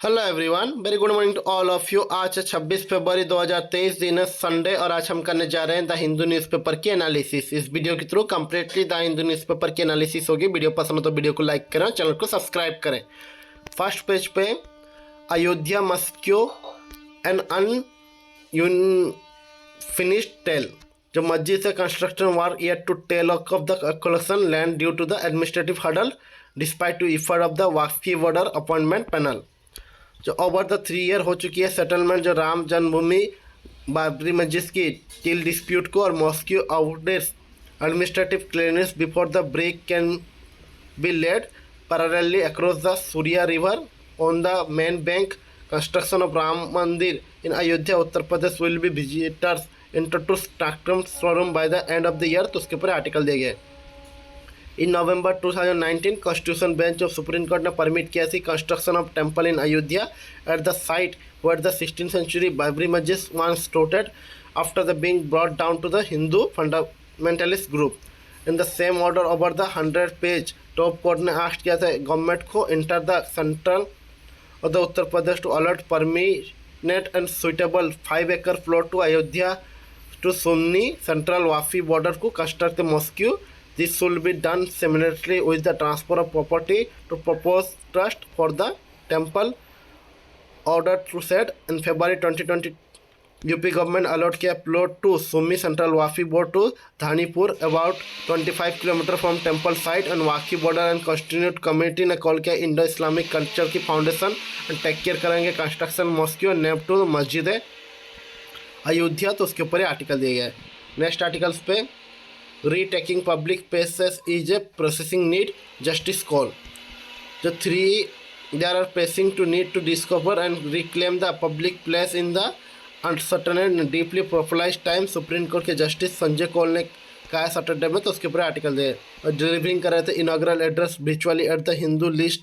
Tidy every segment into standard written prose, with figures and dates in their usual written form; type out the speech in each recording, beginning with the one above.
Hello everyone, very good morning to all of you. आज है 26 फरवरी 2023, दिन है संडे, और आज हम करने जा रहे हैं द हिंदू न्यूज़पेपर की एनालिसिस। इस वीडियो के through completely the Hindu newspaper की एनालिसिस होगी। वीडियो पसंद हो तो वीडियो को लाइक करें, चैनल को सब्सक्राइब करें। फर्स्ट पेज पे Ayodhya mosque an unfinished tale, जो मस्जिद से construction war yet to tell of the collection land due to the administrative hurdle despite to effort of the Waqf board appointment panel. जो over the 3 year हो चुकी है settlement, जो राम जन्मभूमि बाबरी मस्जिद की टील डिस्प्यूट को और mosque awaits administrative clearance before the break can be laid parallelly across the Surya river on the main bank. Construction of Ram Mandir in Ayodhya Uttar Pradesh will be visitors into स्ट्रक्चरम showroom by the end of the year. तो उसके ऊपर article दिए गए। In November 2019 constitution bench of supreme court ने permit किया the construction of temple in Ayodhya at the site where the 16th century Babri मस्जिद once stood after the being brought down to the Hindu fundamentalist group. In the same order over the 100-page top court ने asked किया था government को enter the central of the Uttar Pradesh to allot permanent and suitable 5-acre plot to Ayodhya to Sunni Central Wafi border to construct the mosque. This should be done simultaneously with the transfer of property to proposed trust for the temple. Order to said in February 2020, UP government allot किया plot to Sunni Central Wafi board to Dhanipur, about 25 km from temple site and Wafi border, and constituent committee ने call किया Indo Islamic culture की foundation and take care करेंगे construction mosque name to मस्जिद अयोध्या। तो उसके ऊपर article दिया गया है। नेक्स्ट आर्टिकल्स पे retaking public places is a processing need justice call, जो 3 there are pressing to need to discover and reclaim the public place in the uncertain and deeply prophylized time। Supreme court के justice Sanjay Kaul ने कहा Saturday में। तो उसके ऊपर article दे और delivering कर रहे थे inaugural address virtually at the Hindu list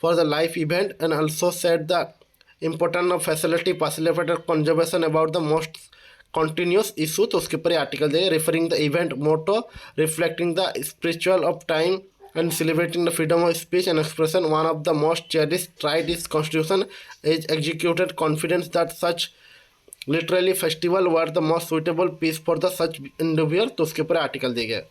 for the live event, and also said the importance of facility facilitated conservation about the most continuous issue। तो उसके ऊपर article they referring the event motto reflecting the spiritual of time and celebrating the freedom of speech and expression, one of the most cherished tried is constitution is executed confidence that such literally festival were the most suitable piece for the such individual। तो उसके ऊपर article दिए गए।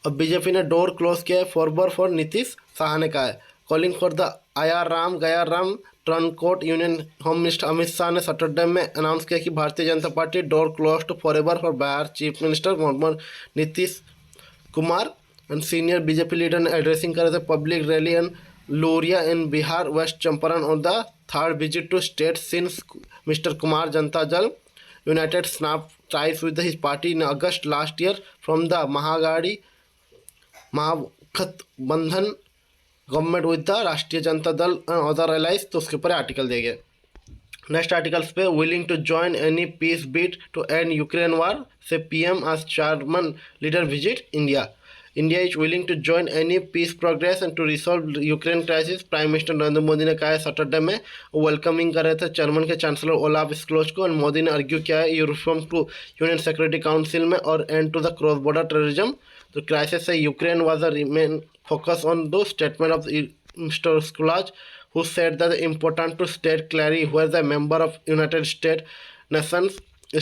अब BJP ने door close किया है for Nitish Shah ने कहा है calling for the Aaya Ram Gaya Ram turncoat union. Home minister Amit Shah ने सैटरडे में अनाउंस किया कि Bharatiya Janata Party door close to forever for Bihar chief minister Mohammad Nitish Kumar and senior BJP leader ने एड्रेसिंग करे थे public rally and Lauriya in Bihar West Champaran on the 3rd visit to state since mister Kumar Janata Dal United snap ties with his party in August last year from the Mahagathbandhan government with the राष्ट्रीय Janata Dal and other allies. तो उसके ऊपर article दिए गए। Next articles पे willing to join any peace bid to end Ukraine war से PM आज German leader visit India. India is willing to join any peace progress and to resolve Ukraine crisis. Prime minister Narendra Modi ने कहा है Saturday में welcoming कर रहे थे German के चांसलर ओलाफ स्क्लोज को, एंड मोदी ने आर्ग्यू किया है European to union security council में और and to the cross border terrorism. तो क्राइसिस से Ukraine was the remain focus on the statement of mister Scholz who said that it's important to state clearly where the member of United States nations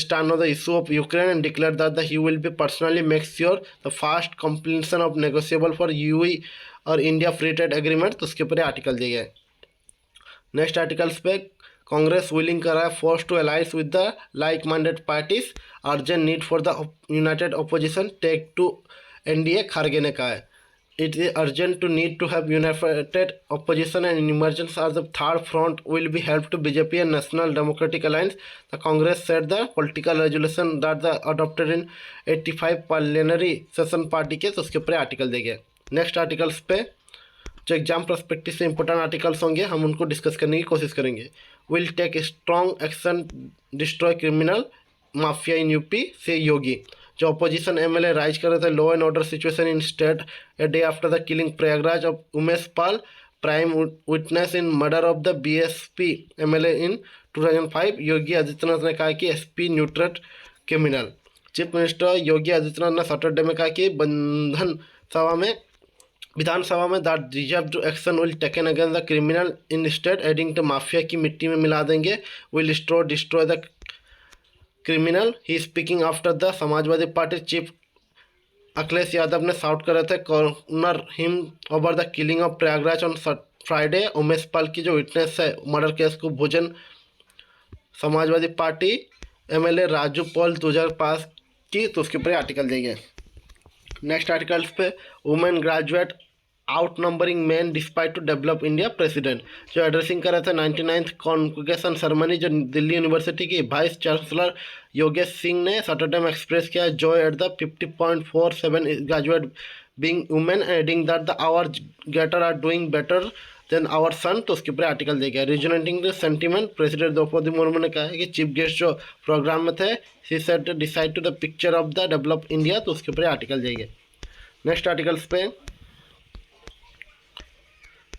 stand on the issue of Ukraine, and declared that he will be personally make sure the fast completion of negotiable for UE और India free trade agreement. तो उसके ऊपर article दिए गए। Next articles पे Congress willing कर रहा है force to allies with the like minded parties, urgent need for the united opposition take to NDA. Kharge ने कहा है it is urgent to need to have united opposition and emergence as the third front will be helped to BJP and National Democratic Alliance. The Congress said the political resolution that the adopted in 85 plenary session party के। तो उसके ऊपर article दे गए। Next articles पे जो exam prospective से important articles होंगे हम उनको डिस्कस करने की कोशिश करेंगे। Will take strong action destroy criminal mafia in UP says Yogi. जो अपोजिशन एमएलए राइज कर रहे थे law and order situation in state a day after the killing Prayagraj of Umesh Pal, prime witness in murder of the BSP MLA in 2005। Yogi Adityanath ने कहा कि SP nurtured criminal. Chief minister योगी आदित्यनाथ ने Saturday में कहा कि बंधन सभा में विधानसभा में that deserved action will taken against the criminal in state adding to mafia की मिट्टी में मिला देंगे, will destroy the criminal. He speaking after the Samajwadi party chief Akhilesh Yadav ने शाउट करे थे corner him over the killing of Prayagraj on Friday. Umesh Pal की जो विटनेस है मर्डर केस को भोजन समाजवादी पार्टी एमएलए राजू पॉल 2005 की, तो उसके ऊपर आर्टिकल देंगे। नेक्स्ट आर्टिकल्स पे women graduate outnumbering man despite to develop India president, जो एड्रेसिंग कर रहे थे 99th कॉन्वोकेशन सेरेमनी जो दिल्ली यूनिवर्सिटी की वाइस चांसलर योगेश सिंह ने सैटरडे में एक्सप्रेस किया joy at the 50.47 graduate being women adding that the our daughter are doing better than our son, तो उसके ऊपर आर्टिकल देगा। Resonating the sentiment president Droupadi Murmu ने कहा है कि चीफ गेस्ट जो प्रोग्राम में थे she said decide to the picture of the develop India, तो उसके ऊपर आर्टिकल देंगे। नेक्स्ट आर्टिकल्स पे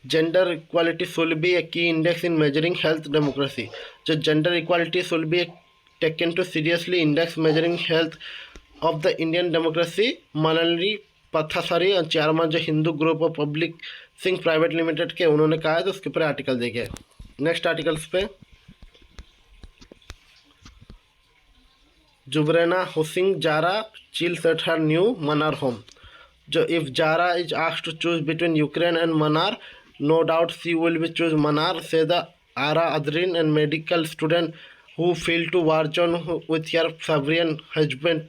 gender equality should be a key index in measuring health democracy, जो gender equality should be taken to seriously index measuring health of the Indian democracy. Malini Parthasarathy और chairman जो Hindu group of publishing private limited के, उन्होंने कहा है, तो उसके ऊपर आर्टिकल देंगे। नेक्स्ट आर्टिकल्स पे जुबरेना हुसिंग Zara chills at her new Mannar home, जो if Zara is asked to choose between Ukraine and Mannar no doubt she will be choose Mannar, says the आरा अदरीन and medical student who feel to war zone with your सवरियन husband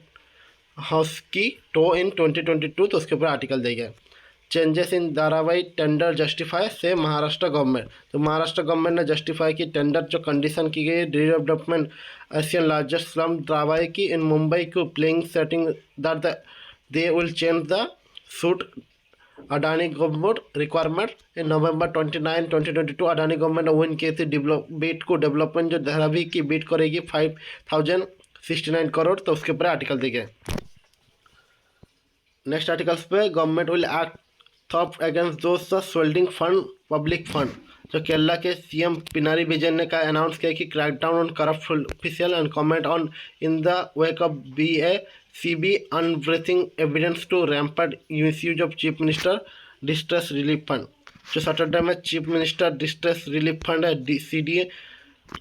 हस्की टो in 2022, तो उसके ऊपर article देंगे। Changes in Dharavi tender justify says Maharashtra government, तो महाराष्ट्र गवर्नमेंट ने जस्टिफाई की टेंडर जो कंडीशन की गई डेवलपमेंट एशियन लार्जेस्ट स्लम धारावाही की इन मुंबई को playing setting that they will change the suit Adani government requirement in November 29, 2022 Adani government win की थी बीट को डेवलपमेंट जो धारावाही की बीट करेगी 5069 करोड़, तो उसके ऊपर आर्टिकल देंगे। नेक्स्ट आर्टिकल्स पे government will act Thorpe against दोस्त सोल्डिंग फंड पब्लिक फंड, जो केरला के सीएम पिनारी विजयन ने कहा अनाउंस किया कि crackdown on corrupt official and comment on in the wake of BACB unearthing evidence to rampant misuse of chief minister distress relief fund, जो Saturday में chief minister distress relief fund है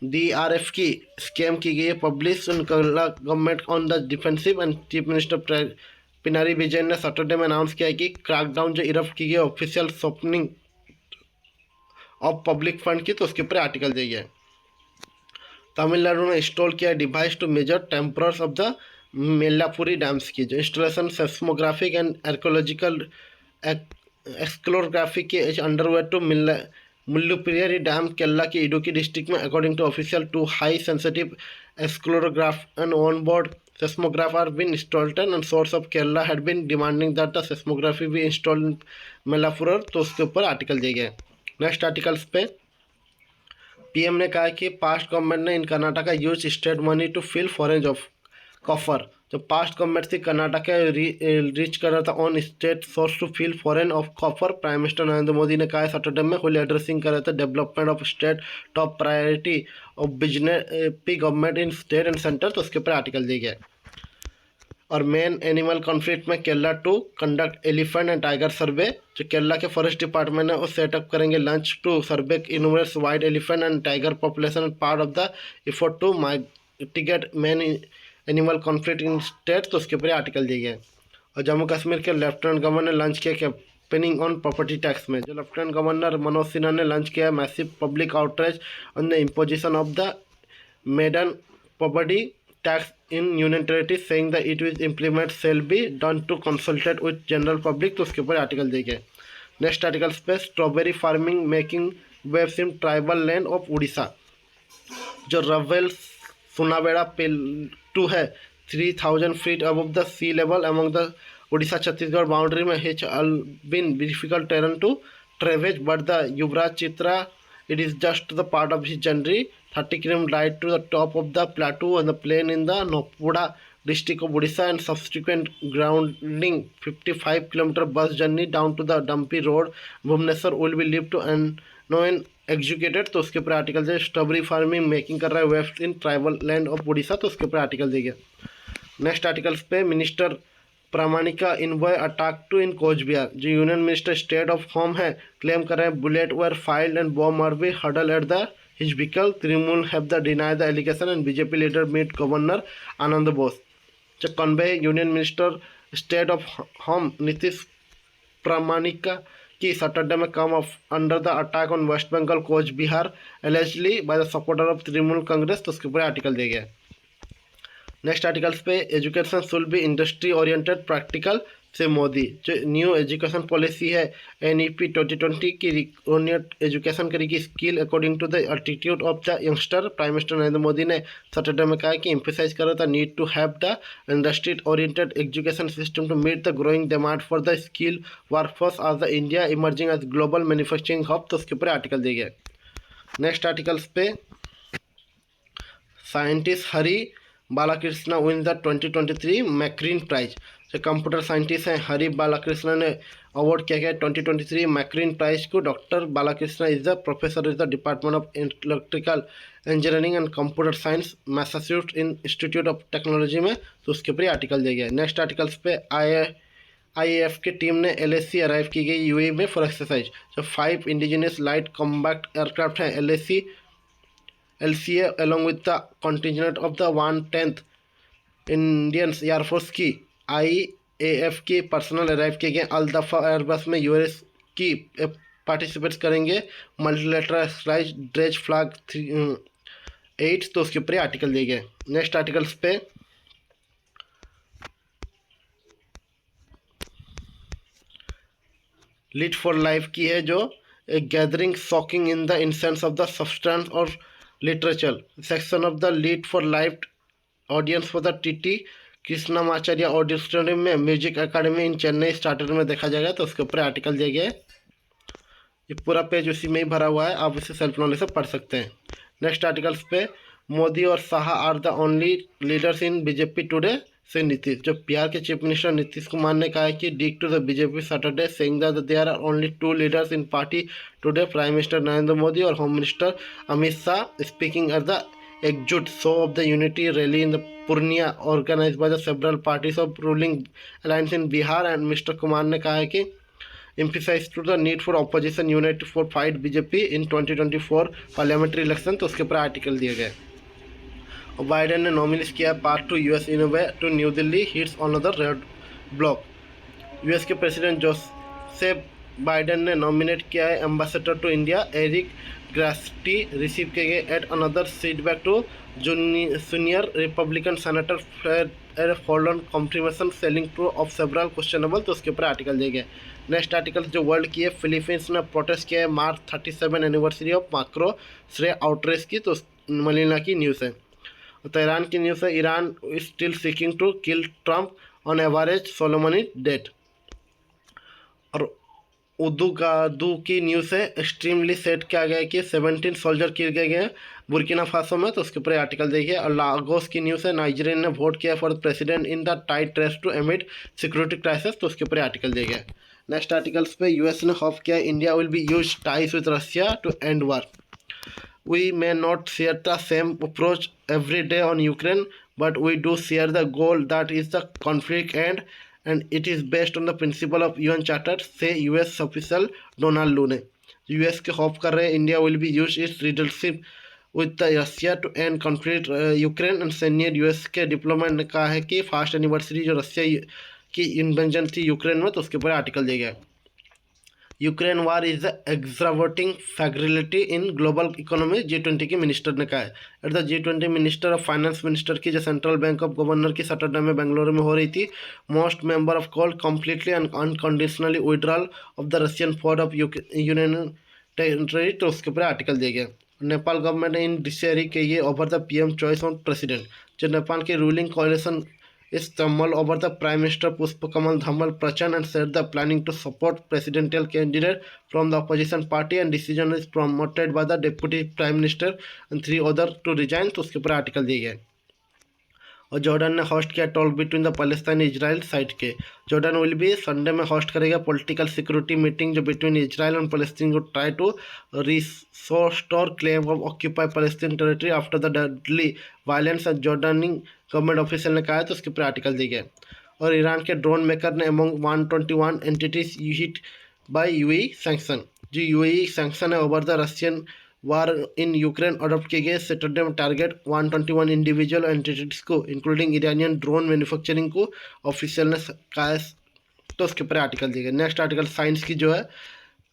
DRF की scam की गई है publish in Kerala government on the defensive and chief minister Pinarayi Vijayan ने Saturday में announce किया कि क्रैकडाउन जो इरफ की गई official shopping of public fund की, तो उसके ऊपर आर्टिकल दिया है। तमिलनाडु ने इंस्टॉल किया device to measure temperature of the Mullaperiyar dams की, जो installation seismographic and archaeological accelerography के underway to Mullaperiyar dam Kerala के इडुक्की डिस्ट्रिक्ट में according to official to high sensitive accelerograph and on board seismograph are been installed and source of Kerala had been demanding that the seismography be installed in Malappuram, तो उसके ऊपर article दिए गए। Next articles पे PM ने कहा कि past government ने in Karnataka use state money to fill foreign of coffer, जो पास्ट गवर्नमेंट थी कर्नाटका रीच कर रहा था on state source to fill foreign of coffer. Prime minister Narendra Modi ने कहा सैटरडे में हुई एड्रेसिंग कर रहे थे development of state top priority of business P government in state and centre, तो उसके ऊपर आर्टिकल दिए गए। और मेन एनिमल कॉन्फ्लिक्ट में Kerala to conduct elephant and tiger survey, जो केरला के फॉरेस्ट डिपार्टमेंट है वो सेटअप करेंगे launch to survey innovates wide elephant and tiger population part of the effort to mitigate man animal conflict in state, तो उसके ऊपर article दिए गए। और जम्मू कश्मीर के लेफ्टिनेंट गवर्नर ने लंच किया कैंपेनिंग ऑन प्रॉपर्टी टैक्स में, जो लेफ्टिनेंट गवर्नर मनोज सिन्हा ने लंच किया massive public outreach on the imposition of the maiden property tax in union territory saying that it will implement shall be done to consulted with general public, तो उसके ऊपर article दिए गए। Next article पे strawberry farming making waves in tribal land of Odisha, जो रवेल Sunabeda plateau है 3000 feet above the sea level among the Odisha Chhattisgarh boundary में which all been difficult terrain to traverse but the Yuvraj Chitra it is just the part of his journey 30 km ride to the top of the plateau and the plain in the Nopuda district of Odisha and subsequent grounding 55 km bus journey down to the dumpy road Bhubaneswar will be live to and known executed, तो उसके ऊपर article दे। Strawberry farming making कर रहा है west in tribal land of Odisha, तो उसके ऊपर आर्टिकल दिए गए। नेक्स्ट आर्टिकल्स पे minister Pramanik convoy attack to in Cooch Behar. जो union minister state of home है क्लेम कर रहे हैं bullet were fired and bomb are be हडल at the his vehicle. Trinamool have the deny the allegation and BJP leader meet governor आनंद बोस। जो convoy union minister state of home नीतीश प्रामाणिका की Saturday में come of under the attack on West Bengal Cooch Behar allegedly by the supporter of Trinamool Congress. तो उसके ऊपर article दिया गया। Next articles पे education should be industry oriented practical says Modi. जो न्यू एजुकेशन पॉलिसी है NEP 2020 की ओरिएंट एजुकेशन करेगी skill according to the attitude of the youngster. Prime minister Narendra Modi ने सैटरडे में कहा कि एम्फेसाइज करा था need to have the industry oriented education system to meet the growing demand for the skill workforce as the India emerging as global manufacturing hub. तो उसके ऊपर article दिए गए। नेक्स्ट आर्टिकल्स पे scientist Hari Balakrishnan win the 2023 Marconi prize. जो computer scientist हैं हरी बालाकृष्ण ने award किया गया 2023 मैक्रीन प्राइज को। Doctor Balakrishnan is the professor is the department of electrical engineering and computer science Massachusetts institute of technology में। तो उसके ऊपर आर्टिकल दिया गया। नेक्स्ट आर्टिकल्स पे IAF की टीम ने LAC अराइव की गई UAE में फॉर एक्सरसाइज। जो 5 इंडिजिनियस लाइट कॉम्बैट एयरक्राफ्ट हैं LCA along with the contingent of the 1/10 Indian air force की IAF की पर्सनल अराइव किए गए अल दफा एयरबस में। US की पार्टिसिपेट्स करेंगे मल्टीलेटरल एक्सरसाइज ड्रेज फ्लैग 8। तो उसके ऊपर आर्टिकल दिए गए। नेक्स्ट आर्टिकल्स पे लीड फॉर लाइफ की है जो a gathering soaking in the incense of the substance और literature section of the lead for life audience for the TT Krishnamacharya auditorium में music academy in Chennai starter में देखा जाएगा। तो उसके ऊपर आर्टिकल दिया गया है। ये पूरा पेज उसी में ही भरा हुआ है, आप इसे सेल्फ नॉलेज से पढ़ सकते हैं। नेक्स्ट आर्टिकल्स पे मोदी और Shah are the only leaders in BJP today से नीतीश। जो बिहार के चीफ मिनिस्टर नीतीश कुमार ने कहा है कि dig to the BJP Saturday saying that there are only 2 leaders in party today prime minister Narendra Modi और home minister Amit Shah speaking at the एकजुट show of the unity rally in the Purnia organised by the several parties of ruling alliance in Bihar. And mister Kumar ने कहा है कि emphasize to the need for opposition unity for fight BJP in 2024 parliamentary election. तो उसके ऊपर article दिए गए। और बाइडेन ने नॉमिनेट किया part to US envoy to New Delhi hits another roadblock. US के प्रेसिडेंट जोसेफ बाइडेन ने नॉमिनेट किया है ambassador to India Eric Garcetti receive किए गए at another setback to junior Republican senator for on confirmation selling to of several questionable. तो उसके ऊपर article दिए गए। नेक्स्ट आर्टिकल जो वर्ल्ड की है फिलीपींस ने प्रोटेस्ट किया है मार्च 37 एनिवर्सरी ऑफ माक्रो श्रे आउटरेस की। तो मलिना की न्यूज़ है। तो ईरान की न्यूज़ है Iran is still seeking to kill Trump on avenge Soleimani date. और उदू की न्यूज़ है एक्सट्रीमली सेट किया गया है कि 17 सोल्जर किल गए हैं बुर्किना फासो में। तो उसके ऊपर आर्टिकल देखिए। और लागोस की न्यूज़ है नाइजीरिया ने वोट किया for president in the tight race to amid security crisis. तो उसके ऊपर आर्टिकल दिए गए। नेक्स्ट आर्टिकल्स पे US ने होप किया India will be use ties with Russia to end war. We may not share the same approach every day on Ukraine, but we do share the goal that is the conflict end, and it is based on the principle of UN Charter, say US official Donald Lune. US के hope कर रहे हैं India will be use its leadership with the Russia to end conflict Ukraine, and senior US के diplomat ने कहा है कि first anniversary जो रशिया की इन्वेंजन थी यूक्रेन में। तो उसके ऊपर आर्टिकल दिया गया। Ukraine war is the exacerbating fragility in global economy G20 की मिनिस्टर ने कहा है। At the G20 minister of finance minister की जो सेंट्रल बैंक ऑफ गवर्नर की सैटरडे में बेंगलुरु में हो रही थी most member of call completely and unconditionally withdrawal of the Russian force of union territory. तो उसके ऊपर आर्टिकल दिया गया। नेपाल गवर्नमेंट इन डिसाइड के ये over the PM choice on president. जो नेपाल की ruling कोalition is stumbled over the Prime Minister Pushpakamal Dhamal Prachand and said the planning to support presidential candidate from the opposition party and decision is promoted by the Deputy Prime Minister and 3 other to resign। तो उसके ऊपर article दिए गए। और Jordan ने host किया talk between the Palestine Israel side के। Jordan will भी संडे में होस्ट करेगा पॉलिटिकल सिक्योरिटी मीटिंग जो बिटवीन इजराइल एंड पैलेस्टीन को try to restore calm of occupy Palestine territory after the deadly violence and Jordanian government official ने कहा है। तो उसके ऊपर आर्टिकल दिए गए। और ईरान के ड्रोन मेकर ने among 121 entities hit by UAE sanction. जो यूएई सैंक्शन है over the Russian war in Ukraine adopt किए गए सैटरडे में टारगेट 121 इंडिविजुअल एंटिटीज को इंक्लूडिंग ईरानियन ड्रोन मैन्युफैक्चरिंग को ऑफिशियल ने कहा। तो उसके ऊपर आर्टिकल दिए गए। नेक्स्ट आर्टिकल साइंस की जो है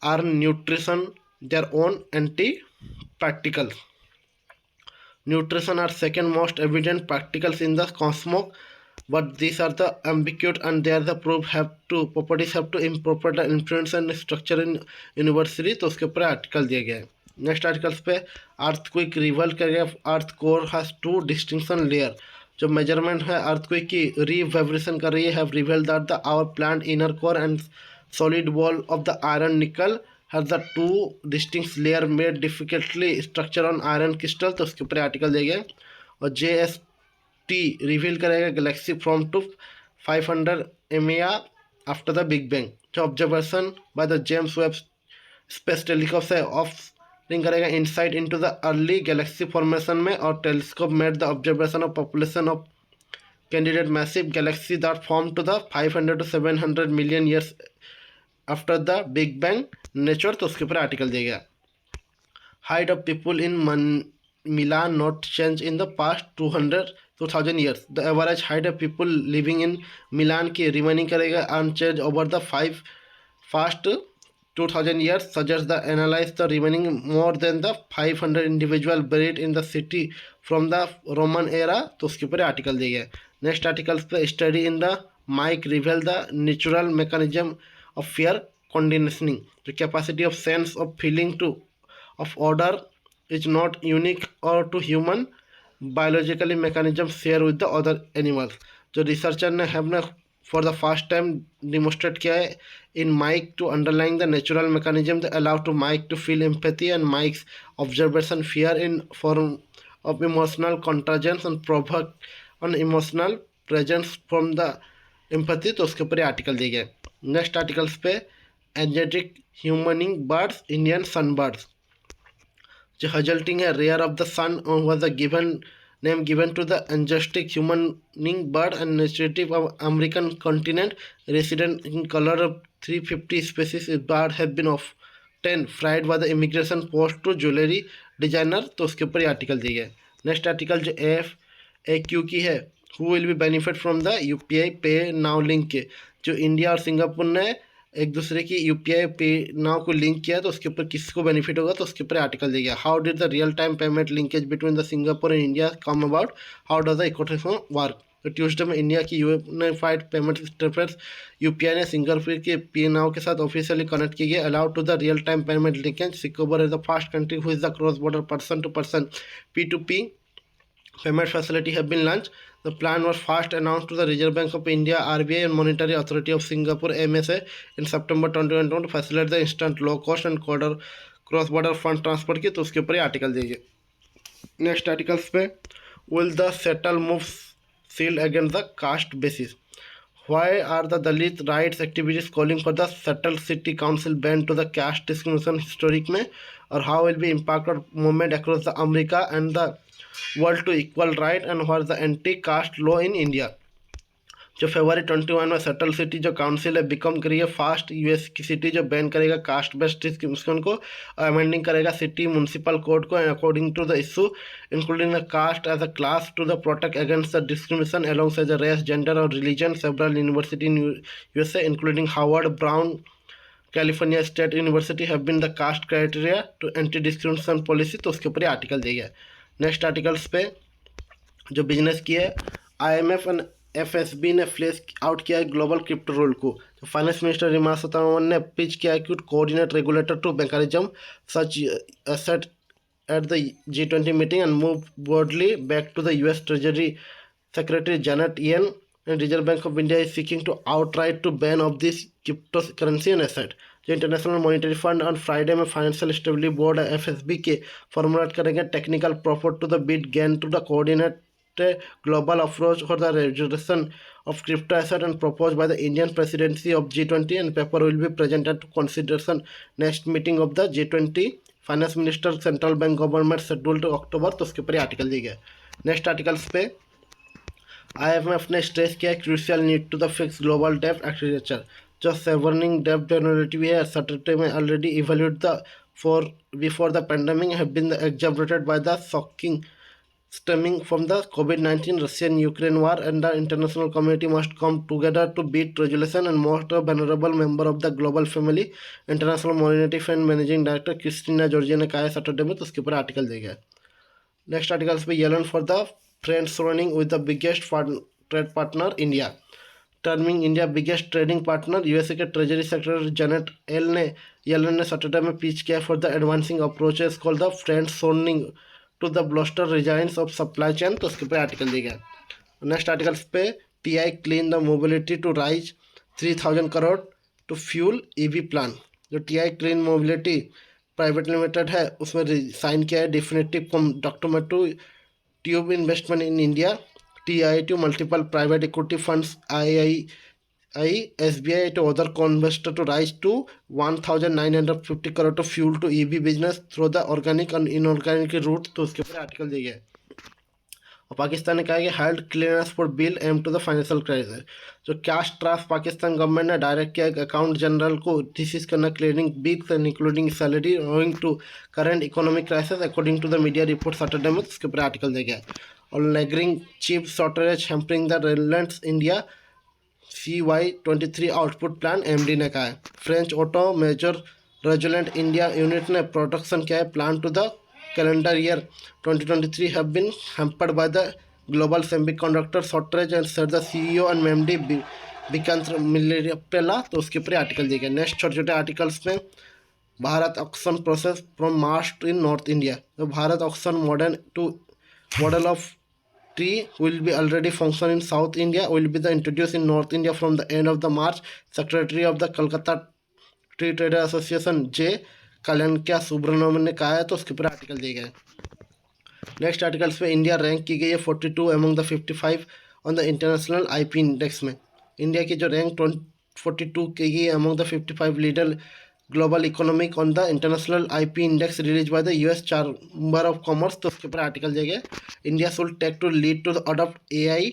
are nutrition their own anti practicals. Nutrition are second most evident practicals in the cosmos, but these are the ambiguous and they are the proof have to properties have to improper influence and structure in university. तो उसके ऊपर article दिया गया है। Next articles पे earthquake reveal करेगा। Earth core has two distinction layer. जो measurement है अर्थक्वेक की रीवाइब्रेशन कर रही है have revealed that the our planet inner core and solid wall of the iron nickel has the two distinct layer made difficultly structure on iron crystal। तो उसके ऊपर article दिया गया। और JST रिवील करेगा galaxy from to 500 MAR after the big bang. जो observation by the James Webb space telescope से offering करेगा insight into the early galaxy formation में। और telescope made the observation of population of candidate massive galaxy that form to the 500 to 700 million years after the big bang nature. तो उसके ऊपर article दिया गया। Height of people in Milan not change in the past 2000 years. The average height of people living in Milan की remaining करेगा unchanged over the past 2000 years suggest the analyse the remaining more than the 500 individual buried in the city from the Roman era. तो उसके ऊपर article दिया गया। Next articles पे study in the mice reveal the natural mechanism of fear conditioning. The capacity of sense of feeling to of order is not unique or to human biologically mechanism share with the other animals। जो researcher ने हमने for the first time demonstrate किया है in mice to underline the natural mechanism the allow to mice to feel empathy and mice observation fear in form of emotional contagion and provoke on emotional presence from the empathy. तो उसके ऊपर article दिए गए। Next articles पे energetic hummingbirds Indian sunbirds. जो हजल्टिंग है rare of the sun was the given name given to the energetic hummingbird and native of American continent resident in colour of 350 species bird have been of 10 fried by the immigration post to jewellery designer. तो उसके ऊपर article दिए गए। Next article जो FAQ की है who will be benefit from the UPI पे now link के। जो इंडिया और सिंगापुर ने एक दूसरे की UPI पे नाउ को लिंक किया तो उसके ऊपर किसको बेनिफिट होगा। तो उसके ऊपर आर्टिकल दिया गया। How did the real time payment linkage between the Singapore and India come about, how does the ecosystem work. तो ट्यूसडे में इंडिया की यूनिफाइड पेमेंट इंटरफेस UPI ने सिंगापुर के पे नाउ के साथ ऑफिशियली कनेक्ट की गई। Allow to the real time payment linkage Singapore is the first country who is the cross border person to person P2P payment facility have been launched। The plan was first announced to the Reserve Bank of India RBI and Monetary Authority of Singapore MSA in September 2021 to facilitate the instant low cost and cross border fund transfer की। तो उसके ऊपर article दीजिए। Next articles पे will the settle move sealed against the caste basis. Why are the Dalit rights activities calling for the settled city council ban to the caste discrimination historic में, और how will be impacted movement across the America and the world to equal right and what the anti caste law in India। जो फरवरी 21 में Seattle city जो council है become करी है first US की सिटी जो बैन करेगा कास्ट बेस्ड डिस्क्रिमिनेशन को, अमेंडिंग करेगा सिटी म्यूनसिपल कोड को according to the issue including the caste as a class to the protect against the discrimination along as a race gender और religion. Several university in USA including Harvard Brown California state university have been the caste criteria to anti discrimination policy. तो उसके ऊपर article दिया गया। Next articles पे जो business की है IMF एंड FSB ने फ्लैश आउट किया है ग्लोबल क्रिप्टो रूल को। तो फाइनेंस मिनिस्टर निर्मला सीतारमण ने पिच किया कि coordinate regulator to mechanism such asset at the G20 meeting and move boldly back to the US treasury secretary Janet Yellen and Reserve Bank of India is seeking to outright to ban of this crypto currency and asset. जो International Monetary Fund on Friday में Financial Stability Board FSB के formulate करेंगे technical profit to the bit gain to the coordinate global approach for the regulation of crypto asset and proposed by the Indian presidency of G20 and paper will be presented to consideration next meeting of the G20 finance minister central bank government scheduled to October। तो उसके ऊपर article दिए गए। Next articles पे IMF ने stress किया crucial need to the fix global डेब्ट architecture जो सेवर्निंग डेब्ट जनरेटिव है सैटरडे में already evaluate the for before the pandemic have been exacerbated by the shocking stemming from the COVID-19 Russian-Ukraine war, and the international community must come together to beat resolution and most vulnerable member of the global family. International Monetary Fund managing director Kristina Georgia ने कहा है Saturday में, तो उसके ऊपर article देगा। Next article पे Yellen for the friends running with the biggest trade partner India, terming India biggest trading partner. USA के ट्रेजरी सेक्रेटरी जेनेट येलन ने सैटरडे में पिच किया for the advancing approaches called the friends running to the bolster resilience of supply chain, तो उसके ऊपर article दिया गया। Next articles पे TI clean the mobility to raise 3000 crore to fuel EV plan. जो TI clean mobility private limited है उसमें sign किया है definitive document to tube investment in India, TI to multiple private equity funds SBI to other co-investor to rise to 1950 crore to fuel to EV business through the organic and inorganic route, तो उसके ऊपर article दिया गया। और पाकिस्तान ने कहा कि held clearance for bill aim to the financial crisis. जो कैश ट्रांस पाकिस्तान गवर्नमेंट ने डायरेक्ट किया अकाउंट जनरल को डिसीज करना clearing bills and including salary owing to current economic crisis according to the media report Saturday में, उसके ऊपर article दिया गया। और lagging chip shortage hampering the Reliance India CY23 output plan, MD ने कहा है। French auto major Renault India unit ने प्रोडक्शन किया है plan to the calendar year 2023 have been hampered by the global semiconductor shortage and said the CEO and MD Vikant Millepela, तो उसके ऊपर article दिया गया। नेक्स्ट छोटे छोटे आर्टिकल्स में Bharat auction process from March in North India. तो Bharat auction model of Tree will be already function in South India, will be the introduced in North India from the end of the March. Secretary of the Kolkata Tree Trader Association J. Kalyanakya Subramaniam ने कहा है, तो उसके ऊपर article दिए गए। Next articles पे India rank की गई है 42 among the 55 on the international IP index में। इंडिया की जो रैंक 42 की गई है among the 55 leader global economic on the international IP index release by the US Chamber of Commerce, तो उसके ऊपर आर्टिकल दिया गया। India should take to lead to adopt AI,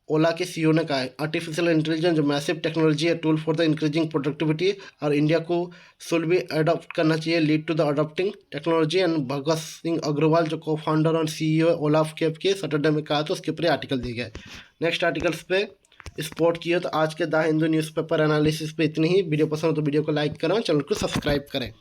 Ola के CEO ने कहा है। आर्टिफिशियल इंटेलिजेंस जो मैसिव टेक्नोलॉजी है tool for the increasing productivity, और इंडिया को शुड भी अडॉप्ट करना चाहिए lead to the adopting technology. And Bhagat Singh Agarwal जो को फाउंडर और CEO ओला कैब के सैटरडे में कहा, तो उसके ऊपर आर्टिकल दिया गया। नेक्स्ट आर्टिकल्स पे स्पोर्ट की हो तो आज के द हिंदू न्यूज़पेपर एनालिसिस पे इतनी ही। वीडियो पसंद हो तो वीडियो को लाइक करें, चैनल को सब्सक्राइब करें।